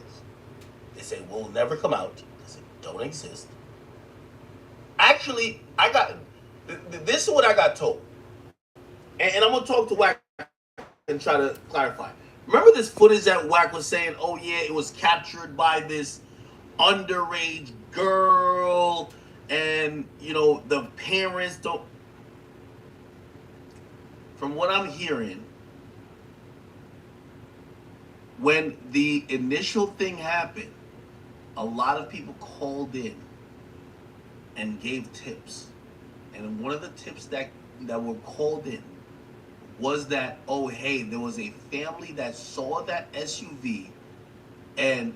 They say will never come out. They say don't exist. Actually, this is what I got told. And I'm going to talk to Whack and try to clarify. Remember this footage that Whack was saying, oh yeah, it was captured by this underage girl and, you know, the parents don't... From what I'm hearing, when the initial thing happened, a lot of people called in and gave tips. And one of the tips that were called in was that, oh, hey, there was a family that saw that SUV and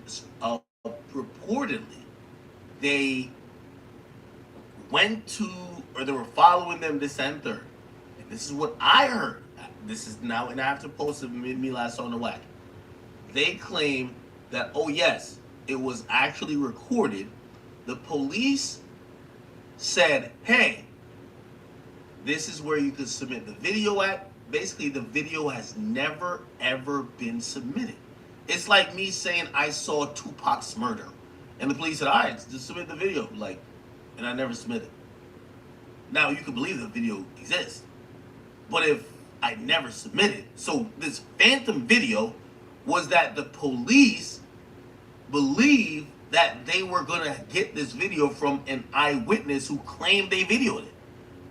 reportedly they went to, or they were following them this and third. And this is what I heard. This is now, and I have to post it me last on the Whack. They claim that, oh yes, it was actually recorded. The police said, hey, this is where you could submit the video at. Basically, the video has never, ever been submitted. It's like me saying I saw Tupac's murder. And the police said, all right, just submit the video. Like, and I never submitted. Now, you can believe the video exists. But if I never submitted, so this phantom video was that the police believed that they were going to get this video from an eyewitness who claimed they videoed it.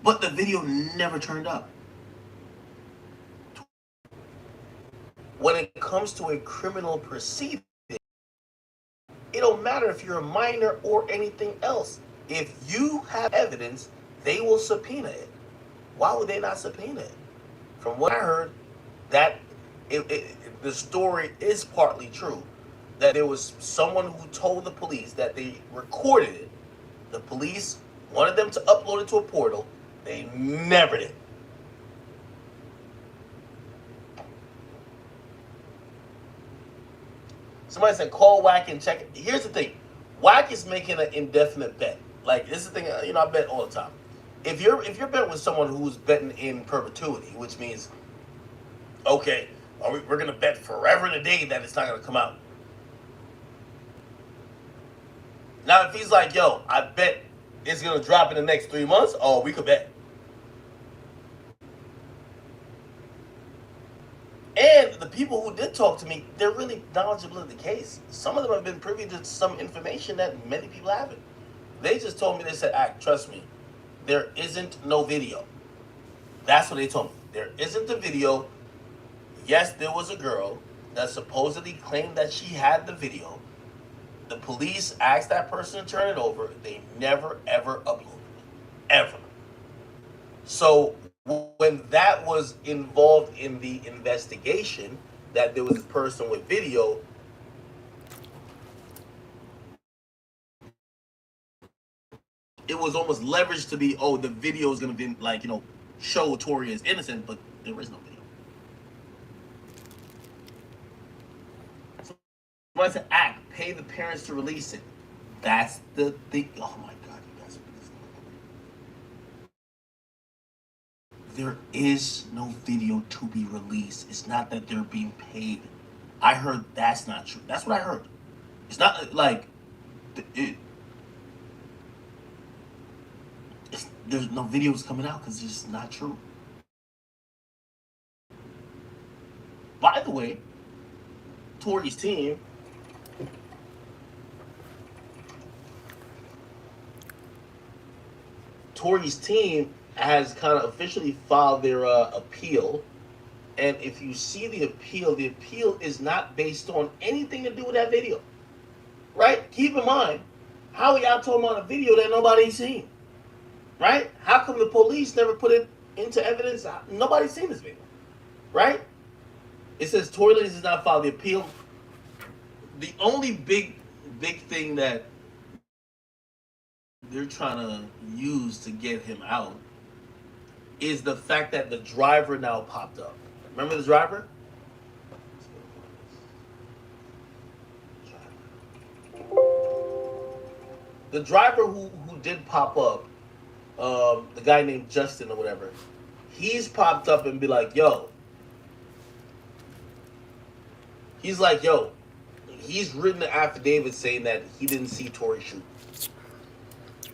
But the video never turned up. When it comes to a criminal proceeding, it don't matter if you're a minor or anything else. If you have evidence, they will subpoena it. Why would they not subpoena it? From what I heard, that the story is partly true. That there was someone who told the police that they recorded it. The police wanted them to upload it to a portal. They never did. Somebody said call Whack and check it. Here's the thing. Whack is making an indefinite bet. Like, this is the thing, you know, I bet all the time. If you're betting with someone who's betting in perpetuity, which means, okay, we're going to bet forever and a day that it's not going to come out. Now, if he's like, yo, I bet it's going to drop in the next 3 months, oh, we could bet. And the people who did talk to me, they're really knowledgeable of the case. Some of them have been privy to some information that many people haven't. They just told me, they said, trust me, there isn't no video. That's what they told me. There isn't a video. Yes, there was a girl that supposedly claimed that she had the video. The police asked that person to turn it over. They never, ever uploaded it. Ever. So when that was involved in the investigation, that there was a person with video, it was almost leveraged to be, oh, the video is going to be like, you know, show Tory is innocent, but there is no video. So once an act, pay the parents to release it. That's the thing. Oh my God, you guys. There is no video to be released. It's not that they're being paid. I heard that's not true. That's what I heard. It's not like there's no videos coming out because it's just not true. By the way, Tory's team has kind of officially filed their appeal. And if you see the appeal is not based on anything to do with that video. Right? Keep in mind, how are y'all talking about a video that nobody's seen? Right? How come the police never put it into evidence? Nobody's seen this video. Right? It says Tory Lanez has not filed the appeal. The only big thing that they're trying to use to get him out is the fact that the driver now popped up. Remember the driver? The driver who did pop up, the guy named Justin or whatever, he's popped up and be like, yo. He's like, yo. He's written an affidavit saying that he didn't see Tory shoot.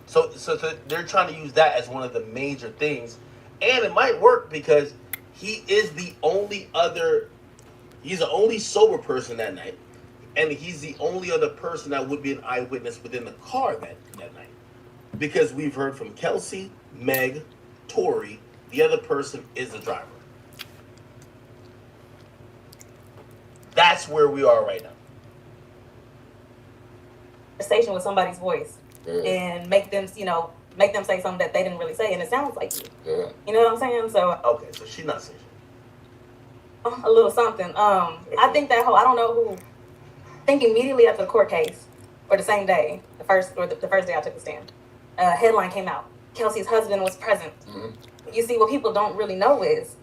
So they're trying to use that as one of the major things. And it might work because he is the only sober person that night. And he's the only other person that would be an eyewitness within the car that night. Because we've heard from Kelsey, Meg, Tory, the other person is the driver. That's where we are right now. Conversation with somebody's voice and make them say something that they didn't really say, and it sounds like you. Yeah. You know what I'm saying? So okay, so she's not saying a little something. I think that I don't know who. I think immediately after the court case, or the same day, the first day I took the stand, a headline came out. Kelsey's husband was present. Mm-hmm. You see, what people don't really know is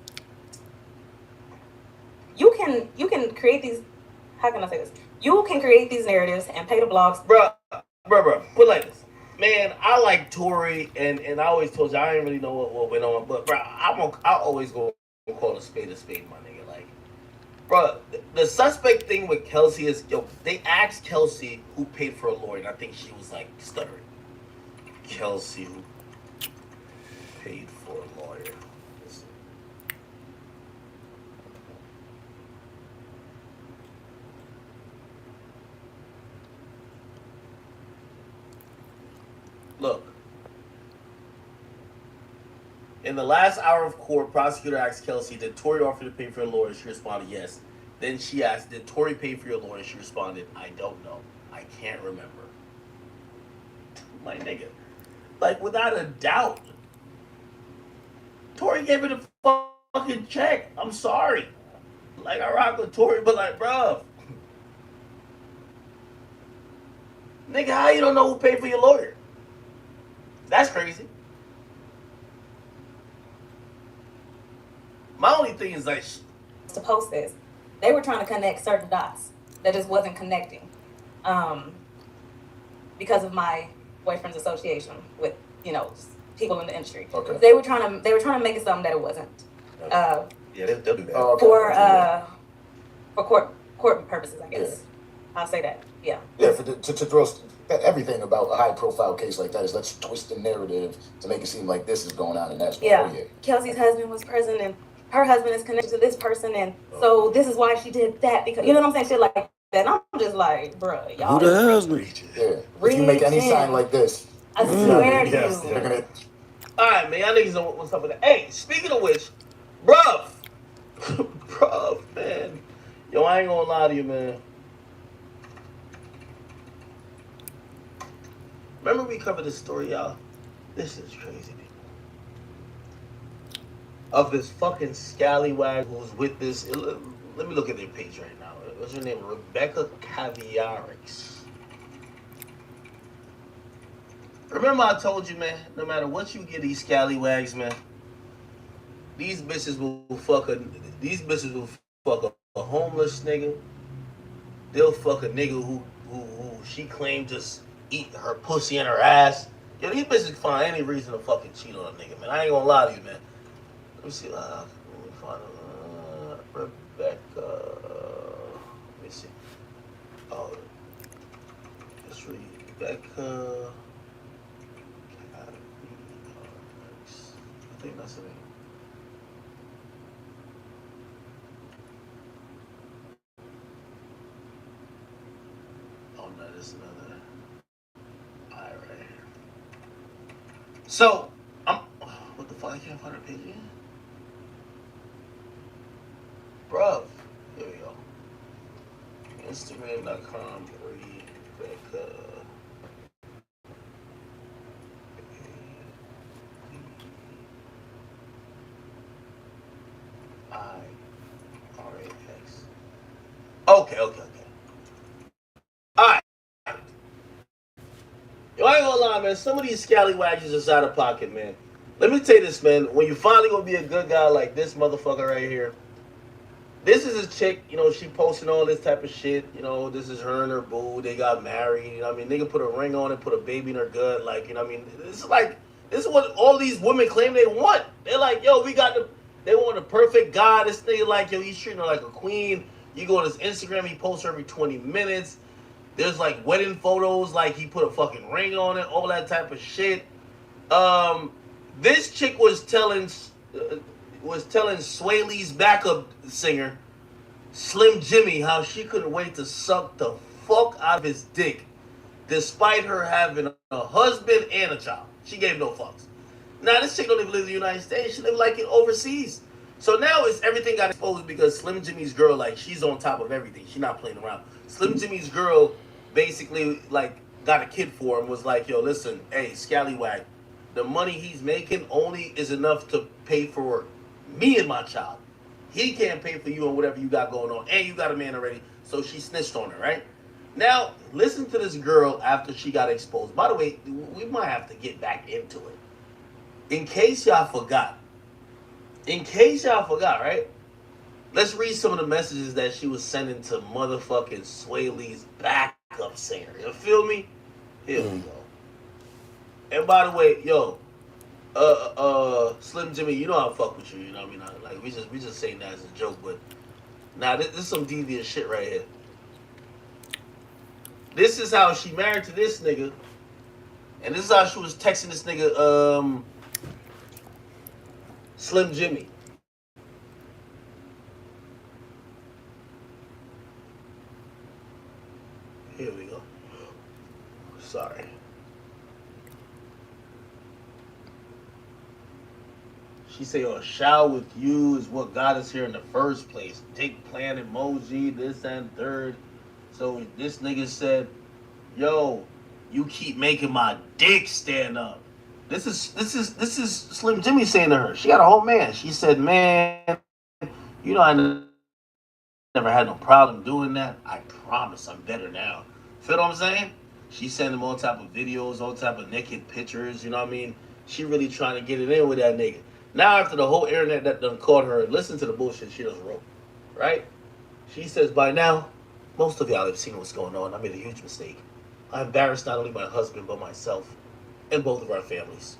you can create these. How can I say this? You can create these narratives and pay the blogs. Bro. Put like this. Man, I like Tory, and I always told you I didn't really know what went on, but bro, I always go call a spade, my nigga. Like, bro, the suspect thing with Kelsey is, yo, they asked Kelsey who paid for a lawyer, and I think she was like stuttering. Kelsey who paid for a lawyer. Look, in the last hour of court, prosecutor asked Kelsey, did Tory offer to pay for your lawyer? She responded, yes. Then she asked, did Tory pay for your lawyer? She responded, I don't know. I can't remember. My nigga. Like, without a doubt. Tory gave me the fucking check. I'm sorry. Like, I rock with Tory, but like, bruh. Nigga, how you don't know who paid for your lawyer? That's crazy. My only thing is like to post this, they were trying to connect certain dots that just wasn't connecting, because of my boyfriend's association with people in the industry. Okay. They were trying to make it something that it wasn't. Yeah, they'll do that. Oh, okay. For court purposes, I guess. Yeah. I'll say that. Yeah. Yeah, to throw everything about a high-profile case like that is let's twist the narrative to make it seem like this is going on and that's yeah. Kelsey's husband was present and her husband is connected to this person, and so this is why she did that, because you know what I'm saying, shit like that. And I'm just like, bruh, y'all. Who the husband? Yeah. If you make any sign like this, I swear to yes, you. they're gonna. All right, man, y'all niggas know what's up with that. Hey, speaking of which, bruv, man, yo, I ain't gonna lie to you, man. Remember we covered this story, y'all? This is crazy, people. Of this fucking scallywag who's with this. Let me look at their page right now. What's her name? Rebecca Caviarix. Remember I told you, man, no matter what you get these scallywags, man, these bitches will fuck a homeless nigga. They'll fuck a nigga who she claimed just eat her pussy in her ass. Yo, these bitches find any reason to fucking cheat on a nigga, man. I ain't gonna lie to you, man. Let me see. Let me find Rebecca. Let me see. Oh, let's read Rebecca. I think that's the name. Oh no, this is another. Alright, right here. So, what the fuck? I can't find her page again. Bruv. Here we go. Instagram.com. Rebecca. I-R-A-X. Okay. Alright. Yo, I ain't gonna lie, man. Some of these scallywags is out of pocket, man. Let me tell you this, man. When you finally gonna be a good guy like this motherfucker right here, this is a chick, you know, she posting all this type of shit. You know, this is her and her boo. They got married. You know what I mean? Nigga put a ring on it, put a baby in her gut. Like, you know what I mean? This is what all these women claim they want. They're like, yo, they want a perfect guy. This nigga like, yo, he's treating her like a queen. You go on his Instagram, he posts her every 20 minutes. There's like wedding photos, like he put a fucking ring on it, all that type of shit. This chick was telling Sway Lee's backup singer, Slim Jimmy, how she couldn't wait to suck the fuck out of his dick, despite her having a husband and a child. She gave no fucks. Now this chick don't even live in the United States. She live like it overseas. So now it's everything got exposed because Slim Jimmy's girl, like, she's on top of everything. She's not playing around. Slim Jimmy's girl basically, like, got a kid for him, was like, yo, listen, hey, Scallywag, the money he's making only is enough to pay for me and my child. He can't pay for you and whatever you got going on. And you got a man already. So she snitched on her, right? Now, listen to this girl after she got exposed. By the way, we might have to get back into it. In case y'all forgot, right? Let's read some of the messages that she was sending to motherfucking Sway Lee's backup singer. You feel me? Here we go. And by the way, yo, Slim Jimmy, you know I fuck with you. You know what I mean? Like we just saying that as a joke, but now this is some devious shit right here. This is how she married to this nigga, and this is how she was texting this nigga, Slim Jimmy. Here we go. Sorry. She say, "Oh, a shower with you is what got us here in the first place. Dick plan emoji, this and third." So this nigga said, "Yo, you keep making my dick stand up." This is Slim Jimmy saying to her. She got a whole man. She said, "Man, you know I never had no problem doing that. I promise I'm better now." Feel what I'm saying? She sent him all type of videos, all type of naked pictures. You know what I mean? She really trying to get it in with that nigga. Now after the whole internet that done caught her and listened to the bullshit she just wrote, right? She says, "By now, most of y'all have seen what's going on. I made a huge mistake. I embarrassed not only my husband, but myself and both of our families.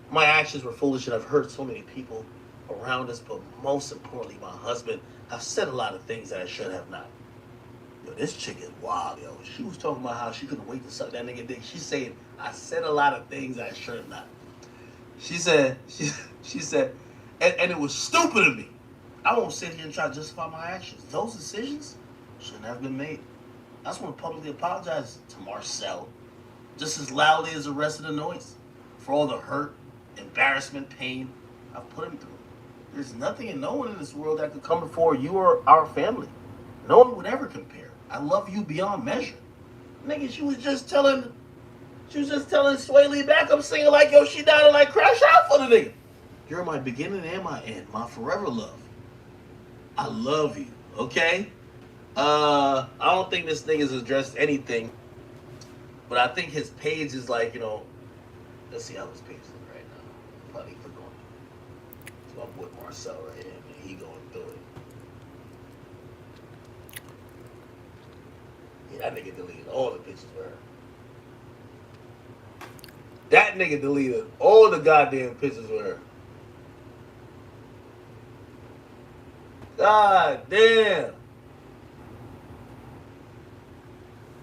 My actions were foolish and I've hurt so many people around us, but most importantly, my husband. I've said a lot of things that I should have not." Yo, this chick is wild, yo. She was talking about how she couldn't wait to suck that nigga dick. She's saying, "I said a lot of things I should have not." She said, and it was stupid of me. I won't sit here and try to justify my actions. Those decisions shouldn't have been made. I just want to publicly apologize to Marcel, just as loudly as the rest of the noise, for all the hurt, embarrassment, pain I've put him through. There's nothing and no one in this world that could come before you or our family. No one would ever compare. I love you beyond measure. Nigga, she was just telling Sway Lee backup singer like, yo, she down to like crash out for the nigga. You're my beginning and my end, my forever love. I love you, okay? I don't think this thing has addressed anything, but I think his page is like, you know, let's see how his page is right now. Probably click on it. It's my boy Marcel right here, man. He going through it. Yeah, that nigga deleted all the pictures of her. That nigga deleted all the goddamn pictures with her. God damn.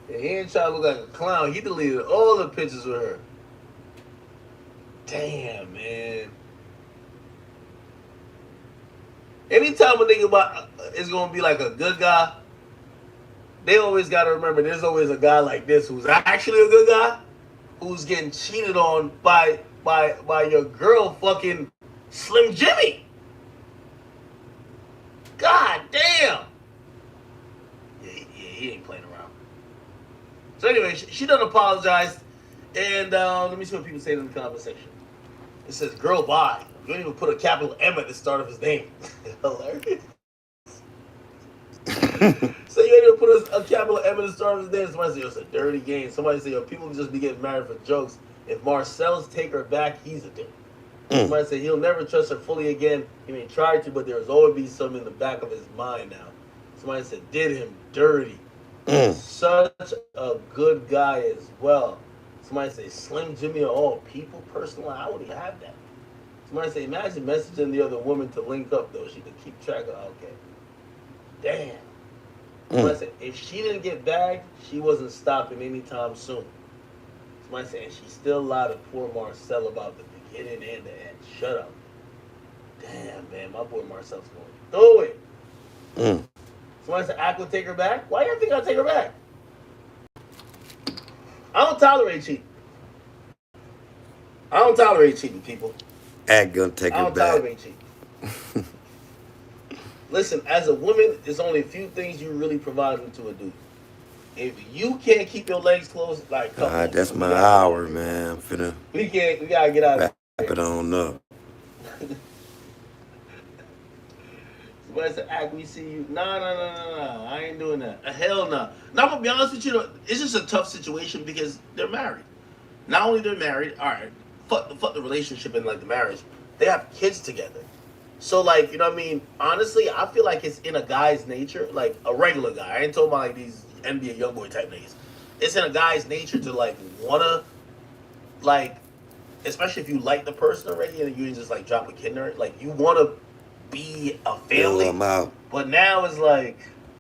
Yeah, he ain't trying to look like a clown. He deleted all the pictures with her. Damn, man. Anytime a nigga about is gonna be like a good guy, they always gotta remember there's always a guy like this who's actually a good guy, who's getting cheated on by your girl fucking Slim Jimmy. God damn. Yeah, he ain't playing around. So anyway, she done apologized. And let me see what people say in the comment section. It says, "Girl, bye." You don't even put a capital M at the start of his name. Hilarious. So you ain't even put a capital M at the start of his name. Somebody say, "It's a dirty game." Somebody say, "Yo, people just be getting married for jokes. If Marcel's take her back, he's a dick." Somebody said he'll never trust her fully again. He may try to, but there's always be something in the back of his mind now. Somebody said did him dirty. Such a good guy as well. Somebody say Slim Jimmy of all people personality have that. Somebody say imagine messaging the other woman to link up though. She could keep track of okay. Damn. Somebody say if she didn't get bagged, she wasn't stopping anytime soon. Somebody saying she still lied to poor Marcel about the beginning and the end. Shut up. Damn, man, my boy Marcel's going through it. Somebody said Ack would take her back. Why do you think I'll take her back? I don't tolerate cheating. I don't tolerate cheating, people. Ack gonna take I her don't back. tolerate cheating. Listen, as a woman, there's only a few things you really provide to a dude. If you can't keep your legs closed, like come on, That's my hour, man. I'm finna we gotta get out of wrap it on up. Somebody said, Ack, we see you. Nah, I ain't doing that. Hell no. Now, I'm gonna be honest with you, though, it's just a tough situation because they're married. Not only they're married, all right, fuck the relationship and like the marriage, they have kids together. So like, you know what I mean? Honestly, I feel like it's in a guy's nature, like a regular guy. I ain't talking about like these NBA YoungBoy type niggas. It's in a guy's nature to like wanna, like, especially if you like the person already and you just like drop a kid in her, like you wanna be a family. I'm out. But now it's like